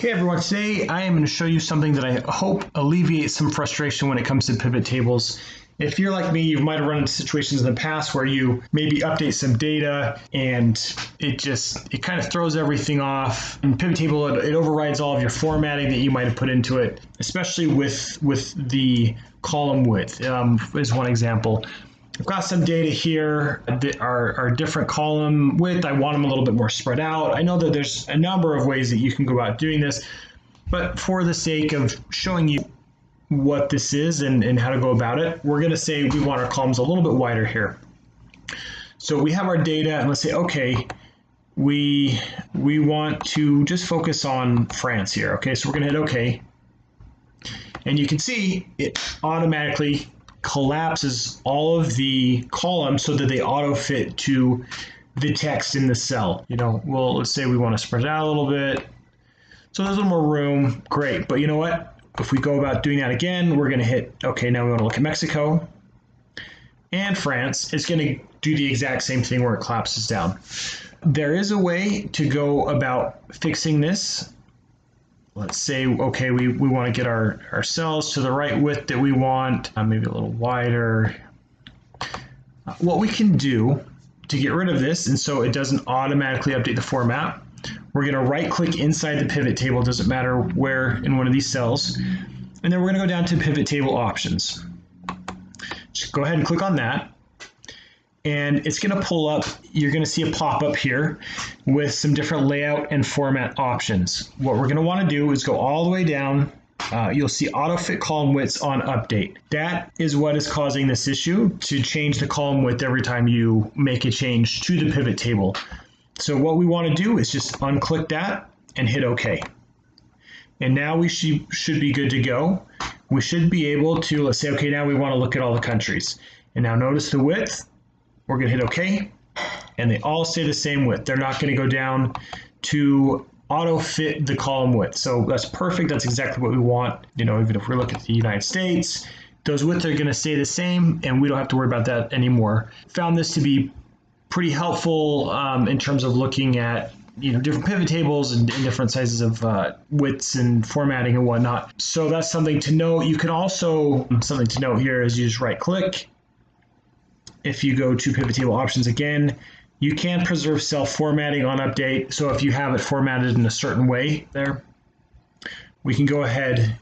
Hey everyone, today I am going to show you something that I hope alleviates some frustration when it comes to pivot tables. If you're like me, you might have run into situations in the past where you maybe update some data and it kind of throws everything off. In pivot table, it overrides all of your formatting that you might have put into it, especially with the column width is one example. I've got some data here that are different column width. I want them a little bit more spread out. I know that there's a number of ways that you can go about doing this, but for the sake of showing you what this is and how to go about it, we're going to say we want our columns a little bit wider here. So we have our data and let's say, okay, we want to just focus on France here. Okay, so we're going to hit OK. And you can see it automatically collapses all of the columns so that they auto fit to the text in the cell. Well, let's say we want to spread it out a little bit. So there's a little more room. Great. But you know what? If we go about doing that again, we're going to hit OK. Now we want to look at Mexico and France. It's going to do the exact same thing where it collapses down. There is a way to go about fixing this. Let's say, okay, we want to get our cells to the right width that we want, maybe a little wider. What we can do to get rid of this, and so it doesn't automatically update the format, we're going to right click inside the pivot table, doesn't matter where in one of these cells, and then we're going to go down to pivot table options. Just go ahead and click on that. And it's going to pull up, you're going to see a pop-up here with some different layout and format options. What we're going to want to do is go all the way down. You'll see auto fit column widths on update. That is what is causing this issue, to change the column width every time you make a change to the pivot table. So what we want to do is just unclick that and hit OK. And now we should be good to go. We should be able to, let's say, okay, now we want to look at all the countries. And now notice the width. We're going to hit OK, and they all stay the same width. They're not going to go down to auto fit the column width. So that's perfect. That's exactly what we want. Even if we look at the United States, those widths are going to stay the same, and we don't have to worry about that anymore. Found this to be pretty helpful in terms of looking at different pivot tables and different sizes of widths and formatting and whatnot. So that's something to note. You can also, something to note here is you just right click. If you go to pivot table options again, you can preserve cell formatting on update. So if you have it formatted in a certain way there, we can go ahead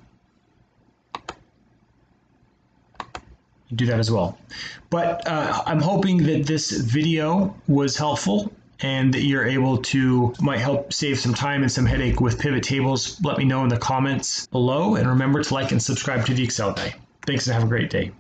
and do that as well. But I'm hoping that this video was helpful and that you're able to, might help save some time and some headache with pivot tables. Let me know in the comments below, and remember to like and subscribe to the Excel Guy. Thanks and have a great day.